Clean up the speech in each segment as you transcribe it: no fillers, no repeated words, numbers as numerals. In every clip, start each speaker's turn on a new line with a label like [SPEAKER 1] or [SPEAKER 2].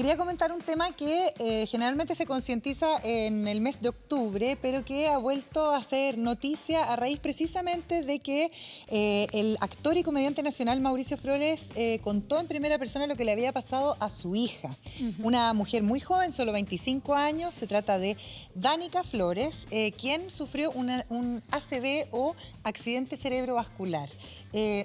[SPEAKER 1] quería comentar un tema que generalmente se concientiza en el mes de octubre, pero que ha vuelto a ser noticia a raíz precisamente de que el actor y comediante nacional Mauricio Flores contó en primera persona lo que le había pasado a su hija. Una mujer muy joven, solo 25 años, se trata de Danica Flores, quien sufrió un ACV o accidente cerebrovascular.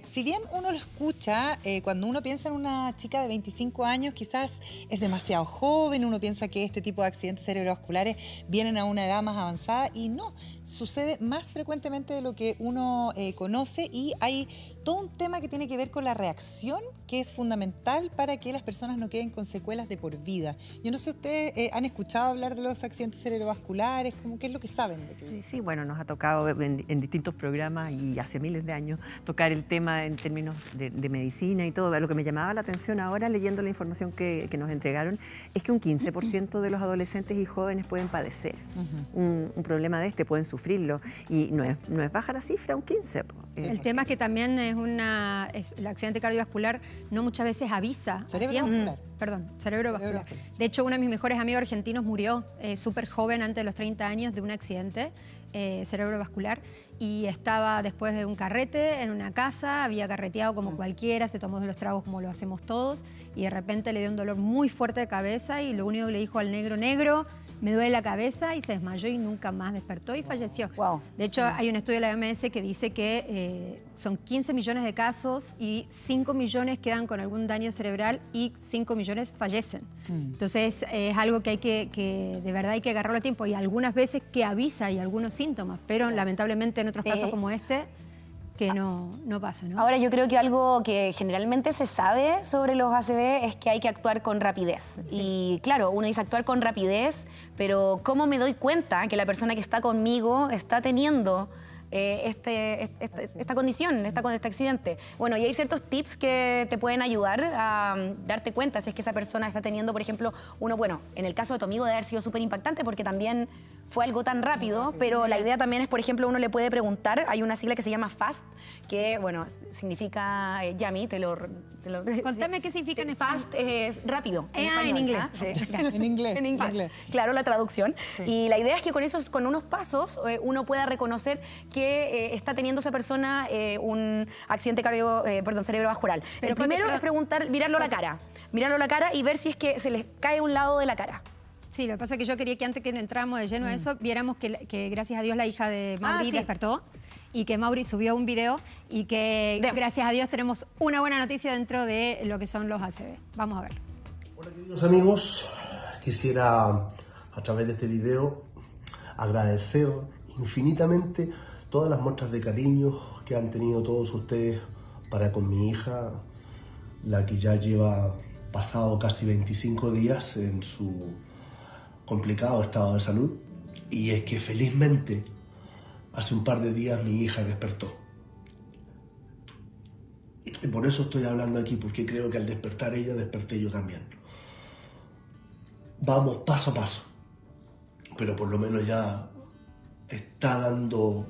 [SPEAKER 1] Si bien uno lo escucha, cuando uno piensa en una chica de 25 años, quizás es demasiado joven, uno piensa que este tipo de accidentes cerebrovasculares vienen a una edad más avanzada y no, sucede más frecuentemente de lo que uno conoce y hay todo un tema que tiene que ver con la reacción, que es fundamental para que las personas no queden con secuelas de por vida. Yo no sé, ¿ustedes han escuchado hablar de los accidentes cerebrovasculares? ¿Qué es lo que saben?
[SPEAKER 2] Sí, bueno, nos ha tocado en distintos programas y hace miles de años tocar el tema en términos de medicina y todo. Lo que me llamaba la atención ahora, leyendo la información que nos entregaron, es que un 15% de los adolescentes y jóvenes pueden padecer un problema de este, pueden sufrirlo. Y no es baja la cifra, un 15%.
[SPEAKER 3] El tema es que también el accidente cardiovascular no muchas veces avisa.
[SPEAKER 1] Cerebrovascular.
[SPEAKER 3] Perdón, cerebrovascular. De hecho, uno de mis mejores amigos argentinos murió súper joven, antes de los 30 años, de un accidente cerebrovascular, y estaba después de un carrete en una casa, había carreteado como cualquiera, se tomó los tragos como lo hacemos todos, y de repente le dio un dolor muy fuerte de cabeza y lo único que le dijo al negro, me duele la cabeza, y se desmayó y nunca más despertó y falleció.
[SPEAKER 4] Wow.
[SPEAKER 3] De hecho, hay un estudio de la OMS que dice que son 15 millones de casos y 5 millones quedan con algún daño cerebral y 5 millones fallecen. Entonces, es algo que hay que de verdad hay que agarrarlo a tiempo, y algunas veces que avisa y algunos síntomas, pero lamentablemente en otros casos como este, que no pasa, ¿no?
[SPEAKER 4] Ahora, yo creo que algo que generalmente se sabe sobre los ACV es que hay que actuar con rapidez. Sí. Y claro, uno dice actuar con rapidez, pero ¿cómo me doy cuenta que la persona que está conmigo está teniendo esta condición, este accidente? Bueno, y hay ciertos tips que te pueden ayudar a darte cuenta si es que esa persona está teniendo, por ejemplo, bueno, en el caso de tu amigo debe haber sido súper impactante porque también fue algo tan rápido, pero la idea también es, por ejemplo, uno le puede preguntar, hay una sigla que se llama FAST, que, bueno, significa, Yami,
[SPEAKER 3] Contame qué significa en español.
[SPEAKER 4] FAST es rápido.
[SPEAKER 3] En inglés.
[SPEAKER 4] Sí.
[SPEAKER 1] En inglés.
[SPEAKER 4] En inglés. Claro, la traducción. Sí. Y la idea es que con unos pasos uno pueda reconocer que está teniendo esa persona un accidente cerebrovascular. Pero primero es preguntar, mirarlo a la cara y ver si es que se les cae un lado de la cara.
[SPEAKER 3] Sí, lo que pasa es que yo quería que antes que entráramos de lleno a eso, viéramos que gracias a Dios la hija de Mauri despertó y que Mauri subió un video y que gracias a Dios tenemos una buena noticia dentro de lo que son los ACV. Vamos a verlo.
[SPEAKER 5] Hola queridos amigos, quisiera a través de este video agradecer infinitamente todas las muestras de cariño que han tenido todos ustedes para con mi hija, la que ya lleva pasado casi 25 días en su complicado estado de salud, y es que felizmente hace un par de días mi hija despertó. Y por eso estoy hablando aquí, porque creo que al despertar ella, desperté yo también. Vamos paso a paso, pero por lo menos ya está dando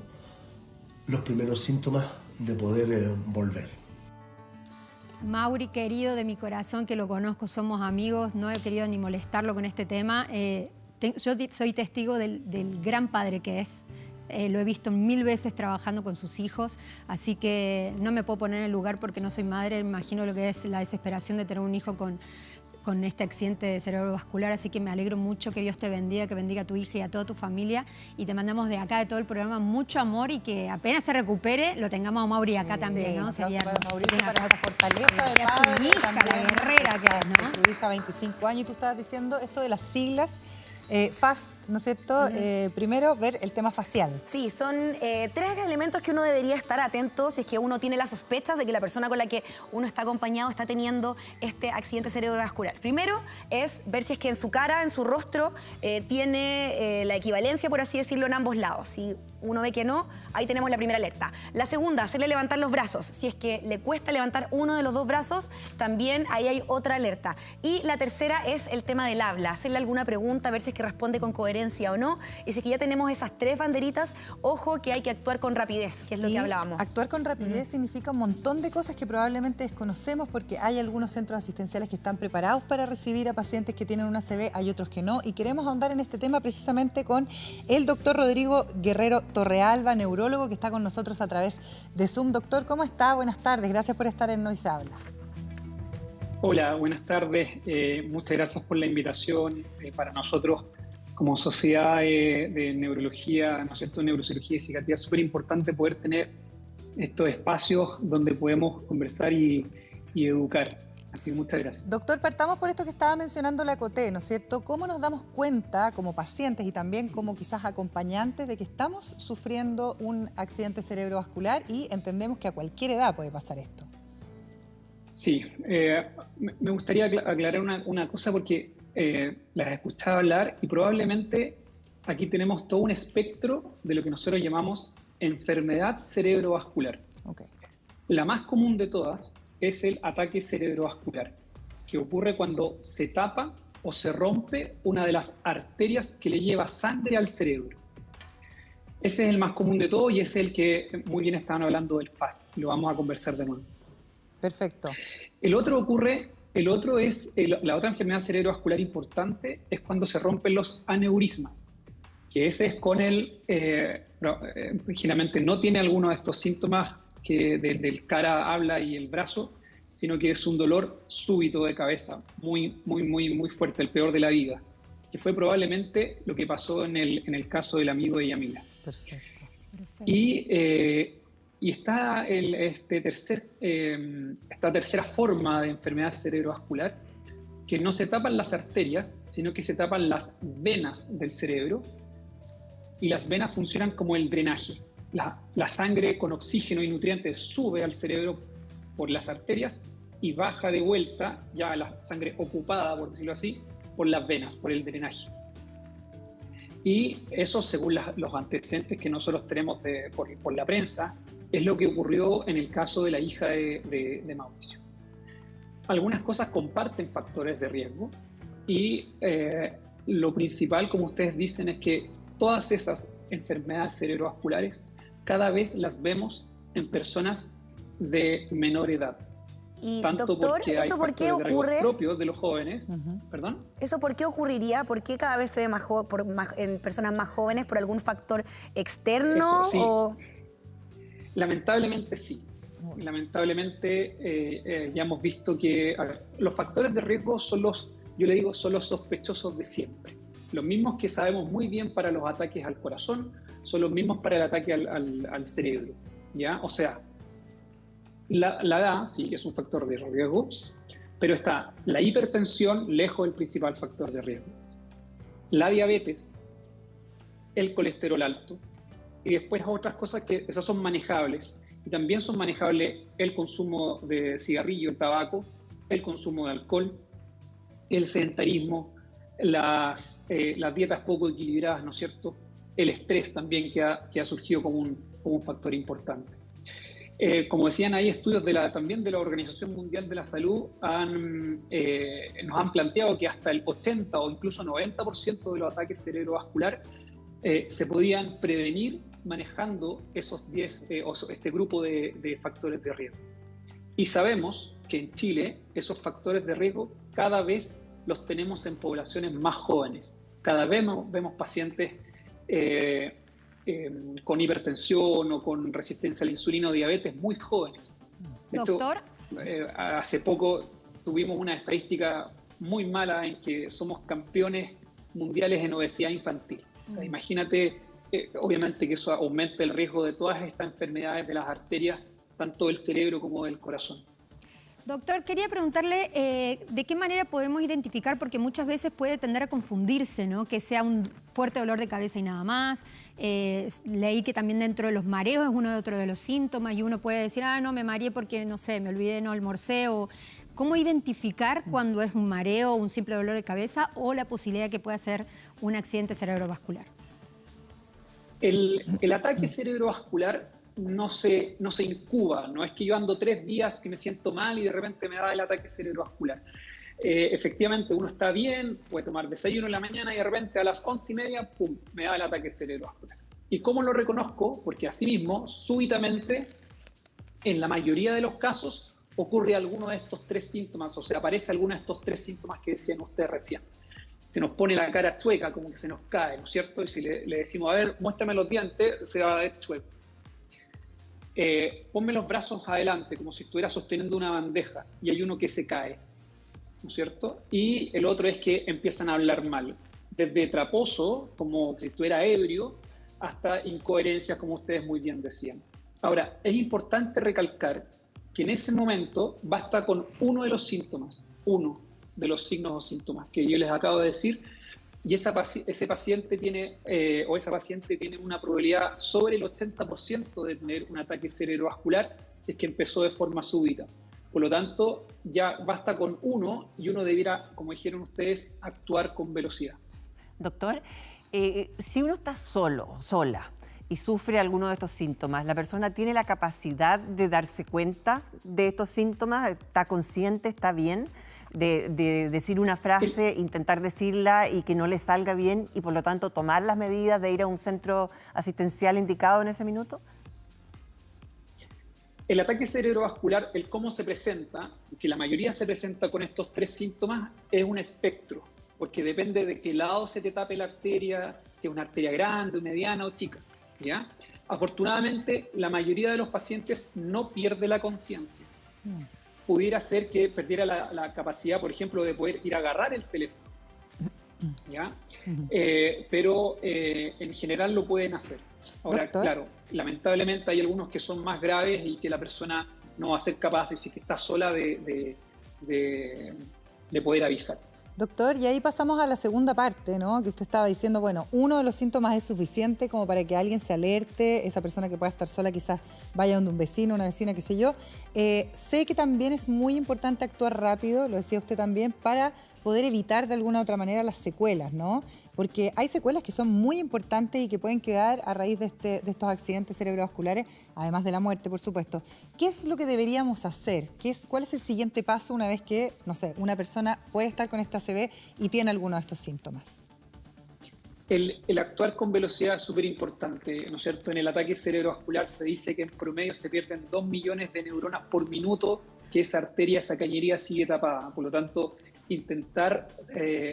[SPEAKER 5] los primeros síntomas de poder volver.
[SPEAKER 3] Mauri, querido de mi corazón, que lo conozco, somos amigos, no he querido ni molestarlo con este tema. Yo soy testigo del gran padre que es. Lo he visto 1000 veces trabajando con sus hijos, así que no me puedo poner en el lugar porque no soy madre. Imagino lo que es la desesperación de tener un hijo con este accidente cerebrovascular, así que me alegro mucho, que Dios te bendiga, que bendiga a tu hija y a toda tu familia, y te mandamos de acá, de todo el programa, mucho amor, y que apenas se recupere, lo tengamos a Mauri acá también, ¿no?
[SPEAKER 1] Sería para Mauricio, para esta fortaleza de
[SPEAKER 3] padre, su hija, la guerrera que es, ¿no?
[SPEAKER 1] Su hija, 25 años, y tú estabas diciendo esto de las siglas, FAST, ¿no es cierto? Primero, ver el tema facial.
[SPEAKER 4] Sí, son 3 elementos que uno debería estar atento si es que uno tiene las sospechas de que la persona con la que uno está acompañado está teniendo este accidente cerebrovascular. Primero es ver si es que en su cara, en su rostro, tiene la equivalencia, por así decirlo, en ambos lados. Si uno ve que no, ahí tenemos la primera alerta. La segunda, hacerle levantar los brazos. Si es que le cuesta levantar uno de los dos brazos, también ahí hay otra alerta. Y la tercera es el tema del habla, hacerle alguna pregunta, a ver si es que responde con coherencia o no. Y si es que ya tenemos esas 3 banderitas, ojo que hay que actuar con rapidez, que es lo que hablábamos.
[SPEAKER 1] Actuar con rapidez significa un montón de cosas que probablemente desconocemos, porque hay algunos centros asistenciales que están preparados para recibir a pacientes que tienen una ACV, hay otros que no, y queremos ahondar en este tema precisamente con el doctor Rodrigo Guerrero Torrealba, neurólogo, que está con nosotros a través de Zoom. Doctor, ¿cómo está? Buenas tardes, gracias por estar en Hoy Se Habla.
[SPEAKER 6] Hola, buenas tardes. Muchas gracias por la invitación. Para nosotros, como sociedad de neurología, ¿no es cierto?, neurocirugía y psiquiatría, es súper importante poder tener estos espacios donde podemos conversar y educar. Así que muchas gracias.
[SPEAKER 1] Doctor, partamos por esto que estaba mencionando la Coté, ¿no es cierto? ¿Cómo nos damos cuenta como pacientes y también como quizás acompañantes de que estamos sufriendo un accidente cerebrovascular y entendemos que a cualquier edad puede pasar esto?
[SPEAKER 6] Sí, me gustaría aclarar una cosa porque las he escuchado hablar y probablemente aquí tenemos todo un espectro de lo que nosotros llamamos enfermedad cerebrovascular.
[SPEAKER 1] Okay.
[SPEAKER 6] La más común de todas es el ataque cerebrovascular, que ocurre cuando se tapa o se rompe una de las arterias que le lleva sangre al cerebro. Ese es el más común de todo y ese es el que muy bien estaban hablando del FAST. Lo vamos a conversar de nuevo.
[SPEAKER 1] Perfecto.
[SPEAKER 6] La otra enfermedad cerebrovascular importante es cuando se rompen los aneurismas, que ese es con generalmente no tiene alguno de estos síntomas que del cara, habla y el brazo, sino que es un dolor súbito de cabeza, muy, muy, muy, muy fuerte, el peor de la vida, que fue probablemente lo que pasó en el caso del amigo de Yamila.
[SPEAKER 1] Perfecto.
[SPEAKER 6] Y está esta tercera forma de enfermedad cerebrovascular, que no se tapan las arterias, sino que se tapan las venas del cerebro, y las venas funcionan como el drenaje. La sangre con oxígeno y nutrientes sube al cerebro por las arterias y baja de vuelta, ya la sangre ocupada, por decirlo así, por las venas, por el drenaje. Y eso, según los antecedentes que nosotros tenemos por la prensa, es lo que ocurrió en el caso de la hija de Mauricio. Algunas cosas comparten factores de riesgo y lo principal, como ustedes dicen, es que todas esas enfermedades cerebrovasculares cada vez las vemos en personas de menor edad.
[SPEAKER 4] Y
[SPEAKER 6] tanto
[SPEAKER 4] doctor, ¿eso por qué ocurre?
[SPEAKER 6] Propios de los jóvenes, ¿perdón?
[SPEAKER 4] ¿Eso por qué ocurriría? ¿Por qué cada vez se ve en personas más jóvenes por algún factor externo?
[SPEAKER 6] Eso, sí.
[SPEAKER 4] O...
[SPEAKER 6] Lamentablemente sí. Lamentablemente ya hemos visto que los factores de riesgo son yo le digo, son los sospechosos de siempre. Los mismos que sabemos muy bien para los ataques al corazón son los mismos para el ataque al cerebro, ¿ya? O sea, la edad sí que es un factor de riesgo, pero está la hipertensión lejos del principal factor de riesgo, la diabetes, el colesterol alto y después otras cosas que esas son manejables. Y también son manejables el consumo de cigarrillo, el tabaco, el consumo de alcohol, el sedentarismo, las dietas poco equilibradas, ¿no es cierto? El estrés también que ha surgido como un factor importante. Como decían, hay estudios también de la Organización Mundial de la Salud nos han planteado que hasta el 80 o incluso 90% de los ataques cerebrovasculares se podían prevenir manejando esos 10 este grupo de factores de riesgo. Y sabemos que en Chile esos factores de riesgo cada vez los tenemos en poblaciones más jóvenes. Cada vez vemos pacientes con hipertensión o con resistencia a la insulina o diabetes muy jóvenes. De
[SPEAKER 3] Doctor.
[SPEAKER 6] hecho, hace poco tuvimos una estadística muy mala en que somos campeones mundiales en obesidad infantil. O sea, imagínate, obviamente que eso aumenta el riesgo de todas estas enfermedades de las arterias, tanto del cerebro como del corazón.
[SPEAKER 3] Doctor, quería preguntarle de qué manera podemos identificar, porque muchas veces puede tender a confundirse, ¿no? Que sea un fuerte dolor de cabeza y nada más. Leí que también dentro de los mareos es otro de los síntomas y uno puede decir, no, me mareé porque, no sé, me olvidé, no almorcé. ¿Cómo identificar cuando es un mareo o un simple dolor de cabeza o la posibilidad de que pueda ser un accidente cerebrovascular?
[SPEAKER 6] El ataque cerebrovascular no se incuba, no es que yo ando 3 días que me siento mal y de repente me da el ataque cerebrovascular. Efectivamente, uno está bien, puede tomar desayuno en la mañana y de repente a las 11:30, ¡pum!, me da el ataque cerebrovascular. ¿Y cómo lo reconozco? Porque asimismo, súbitamente, en la mayoría de los casos, ocurre alguno de estos 3 síntomas, o sea, aparece alguno de estos 3 síntomas que decían ustedes recién. Se nos pone la cara chueca, como que se nos cae, ¿no es cierto? Y si le decimos, a ver, muéstrame los dientes, se va a ver chueco. Ponme los brazos adelante, como si estuviera sosteniendo una bandeja, y hay uno que se cae, ¿no es cierto? Y el otro es que empiezan a hablar mal, desde traposo, como si estuviera ebrio, hasta incoherencias, como ustedes muy bien decían. Ahora, es importante recalcar que en ese momento basta con uno de los síntomas, uno de los signos o síntomas que yo les acabo de decir, y ese paciente tiene, o esa paciente tiene una probabilidad sobre el 80% de tener un ataque cerebrovascular si es que empezó de forma súbita. Por lo tanto, ya basta con uno y uno debiera, como dijeron ustedes, actuar con velocidad.
[SPEAKER 2] Doctor, si uno está sola, y sufre alguno de estos síntomas, ¿la persona tiene la capacidad de darse cuenta de estos síntomas? ¿Está consciente, está bien de decir una frase, intentar decirla y que no le salga bien y por lo tanto tomar las medidas de ir a un centro asistencial indicado en ese minuto?
[SPEAKER 6] El ataque cerebrovascular, el cómo se presenta, que la mayoría se presenta con estos 3 síntomas, es un espectro, porque depende de qué lado se te tape la arteria, si es una arteria grande, mediana o chica. ¿Ya? Afortunadamente, la mayoría de los pacientes no pierde la conciencia. Pudiera ser que perdiera la capacidad, por ejemplo, de poder ir a agarrar el teléfono. ¿Ya? Pero en general lo pueden hacer. Ahora,
[SPEAKER 1] Doctor.
[SPEAKER 6] claro, lamentablemente hay algunos que son más graves y que la persona no va a ser capaz de, si que está sola, de poder avisar.
[SPEAKER 1] Doctor, y ahí pasamos a la segunda parte, ¿no? Que usted estaba diciendo, bueno, uno de los síntomas es suficiente como para que alguien se alerte, esa persona que pueda estar sola quizás vaya donde un vecino, una vecina, qué sé yo. Sé que también es muy importante actuar rápido, lo decía usted también, para poder evitar de alguna u otra manera las secuelas, ¿no? Porque hay secuelas que son muy importantes y que pueden quedar a raíz de estos accidentes cerebrovasculares, además de la muerte, por supuesto. ¿Qué es lo que deberíamos hacer? ¿Cuál es el siguiente paso una vez que, no sé, una persona puede estar con esta ACV y tiene alguno de estos síntomas?
[SPEAKER 6] El actuar con velocidad es súper importante, ¿no es cierto? En el ataque cerebrovascular se dice que en promedio se pierden 2 millones de neuronas por minuto, que esa arteria, esa cañería sigue tapada. Por lo tanto, intentar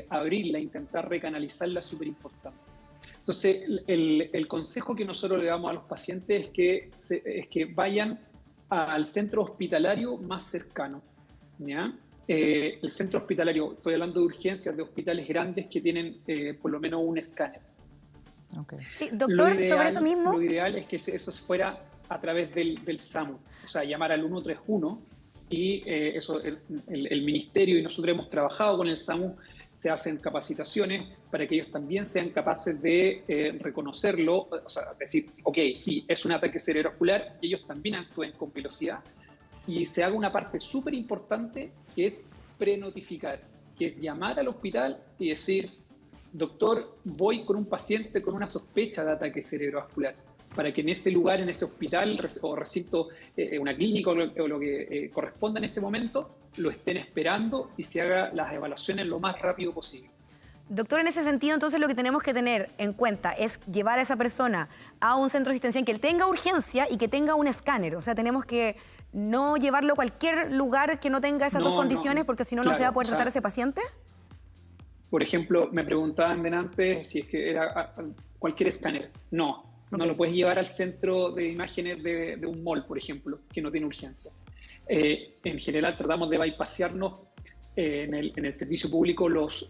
[SPEAKER 6] abrirla, intentar recanalizarla es súper importante. Entonces, el consejo que nosotros le damos a los pacientes es que vayan al centro hospitalario más cercano, ¿ya? El centro hospitalario, estoy hablando de urgencias de hospitales grandes que tienen por lo menos un escáner.
[SPEAKER 1] Okay.
[SPEAKER 4] Sí, doctor,
[SPEAKER 6] Ideal,
[SPEAKER 4] sobre eso mismo.
[SPEAKER 6] Lo ideal es que eso fuera a través del SAMU, o sea, llamar al 131 y el ministerio y nosotros hemos trabajado con el SAMU, se hacen capacitaciones para que ellos también sean capaces de reconocerlo, o sea, decir, ok, sí, es un ataque cerebrovascular y ellos también actúen con velocidad y se haga una parte súper importante que es prenotificar, que es llamar al hospital y decir, doctor, voy con un paciente con una sospecha de ataque cerebrovascular, para que en ese lugar, en ese hospital o recinto, una clínica o lo que corresponda en ese momento, lo estén esperando y se haga las evaluaciones lo más rápido posible.
[SPEAKER 4] Doctor, en ese sentido, entonces lo que tenemos que tener en cuenta es llevar a esa persona a un centro asistencial que tenga urgencia y que tenga un escáner. O sea, tenemos que no llevarlo a cualquier lugar que no tenga esas dos condiciones, porque si no, no se va a poder tratar a ese paciente.
[SPEAKER 6] Por ejemplo, me preguntaban delante si es que era cualquier escáner. No lo puedes llevar al centro de imágenes de un mall, por ejemplo, que no tiene urgencia. En general tratamos de bypasearnos en el servicio público las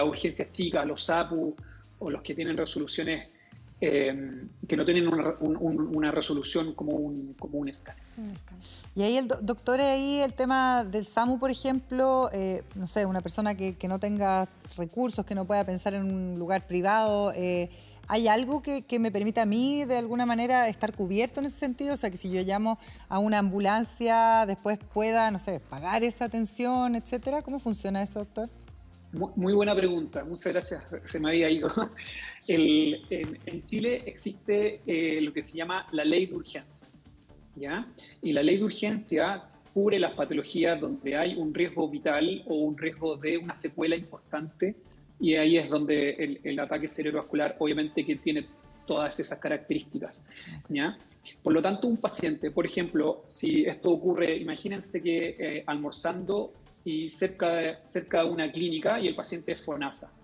[SPEAKER 6] urgencias chicas, los SAPU o los que tienen resoluciones que no tienen una resolución como un escáner.
[SPEAKER 1] Y ahí, doctor, ahí el tema del SAMU, por ejemplo, no sé, una persona que no tenga recursos, que no pueda pensar en un lugar privado, ¿hay algo que me permita a mí de alguna manera estar cubierto en ese sentido? O sea, que si yo llamo a una ambulancia, después pueda, no sé, pagar esa atención, etcétera. ¿Cómo funciona eso, doctor?
[SPEAKER 6] Muy buena pregunta, muchas gracias, se me había ido. En Chile existe lo que se llama la ley de urgencia, ¿ya? Y la ley de urgencia cubre las patologías donde hay un riesgo vital o un riesgo de una secuela importante, y ahí es donde el ataque cerebrovascular obviamente que tiene todas esas características, ¿ya? Por lo tanto, un paciente, por ejemplo, si esto ocurre, imagínense que almorzando y cerca de una clínica y el paciente es FONASA.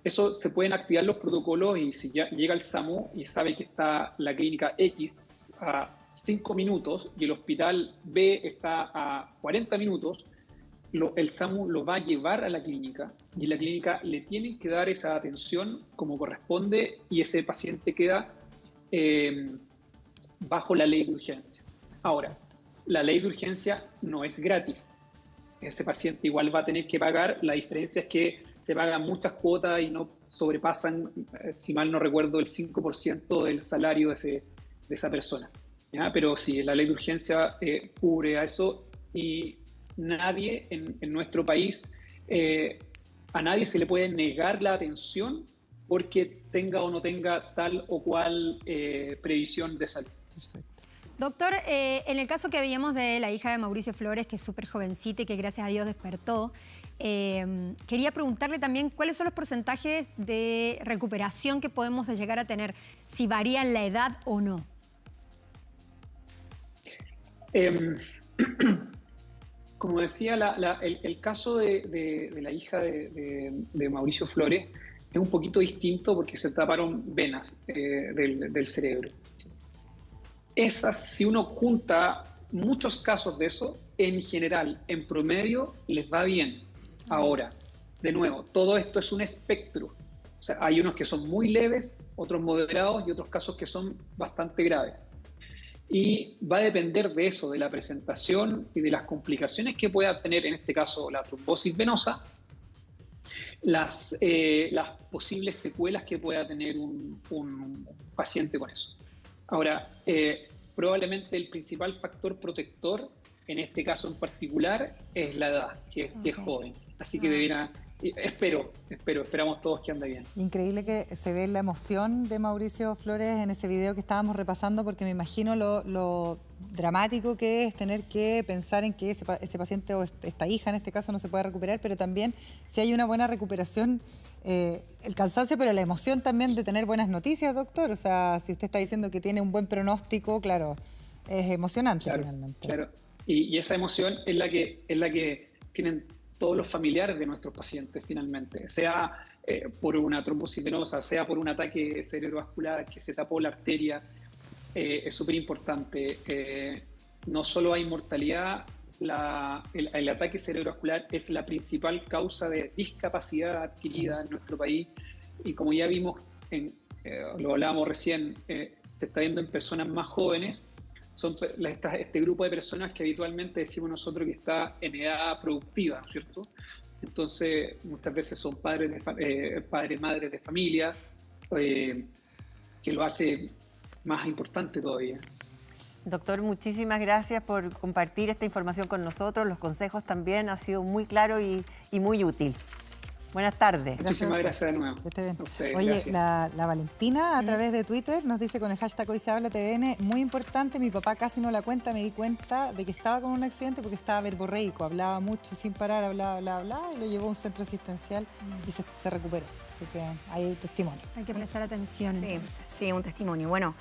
[SPEAKER 6] Eso se pueden activar los protocolos, y si ya llega el SAMU y sabe que está la clínica X a 5 minutos y el hospital B está a 40 minutos, el SAMU lo va a llevar a la clínica, y en la clínica le tienen que dar esa atención como corresponde, y ese paciente queda bajo la ley de urgencia. Ahora, la ley de urgencia no es gratis. Ese paciente igual va a tener que pagar. La diferencia es que se pagan muchas cuotas y no sobrepasan, si mal no recuerdo, el 5% del salario de esa persona, ¿ya? Pero sí, la ley de urgencia cubre a eso, y nadie en nuestro país, a nadie se le puede negar la atención porque tenga o no tenga tal o cual previsión de salud.
[SPEAKER 1] Perfecto.
[SPEAKER 3] Doctor, en el caso que veíamos de la hija de Mauricio Flores, que es súper jovencita y que gracias a Dios despertó, quería preguntarle también cuáles son los porcentajes de recuperación que podemos llegar a tener, si varían la edad o no.
[SPEAKER 6] Como decía, el caso de la hija de Mauricio Flores es un poquito distinto porque se taparon venas del cerebro. Si uno junta muchos casos de eso, en general, en promedio, les va bien. Ahora, de nuevo, todo esto es un espectro. O sea, hay unos que son muy leves, otros moderados y otros casos que son bastante graves. Y va a depender de eso, de la presentación y de las complicaciones que pueda tener, en este caso, la trombosis venosa, las posibles secuelas que pueda tener un paciente con eso. Ahora, probablemente el principal factor protector, en este caso en particular, es la edad, que es joven. Así que debiera... Esperamos todos que ande bien.
[SPEAKER 1] Increíble que se ve la emoción de Mauricio Flores en ese video que estábamos repasando, porque me imagino lo dramático que es tener que pensar en que ese paciente o esta hija en este caso no se puede recuperar, pero también si hay una buena recuperación, el cansancio, pero la emoción también de tener buenas noticias, doctor. O sea, si usted está diciendo que tiene un buen pronóstico, claro, es emocionante finalmente.
[SPEAKER 6] Claro, y esa emoción es la que tienen todos los familiares de nuestros pacientes finalmente, sea por una trombosis venosa, sea por un ataque cerebrovascular que se tapó la arteria. Es súper importante. No solo hay mortalidad, el ataque cerebrovascular es la principal causa de discapacidad adquirida en nuestro país, y como ya vimos, lo hablábamos recién, se está viendo en personas más jóvenes. Son este grupo de personas que habitualmente decimos nosotros que está en edad productiva, ¿cierto? Entonces, muchas veces son padres, madres de familia, que lo hace más importante todavía.
[SPEAKER 2] Doctor, muchísimas gracias por compartir esta información con nosotros. Los consejos también han sido muy claros y muy útil. Buenas tardes.
[SPEAKER 6] Muchísimas gracias de nuevo.
[SPEAKER 1] Oye, la Valentina a través de Twitter nos dice con el hashtag Hoy se habla TVN, muy importante, mi papá casi no la cuenta, me di cuenta de que estaba con un accidente porque estaba verborreico, hablaba mucho sin parar, hablaba, y lo llevó a un centro asistencial y se recuperó. Así que hay testimonio.
[SPEAKER 3] Hay que prestar atención.
[SPEAKER 4] Sí,
[SPEAKER 3] entonces.
[SPEAKER 4] sí, un testimonio. Bueno.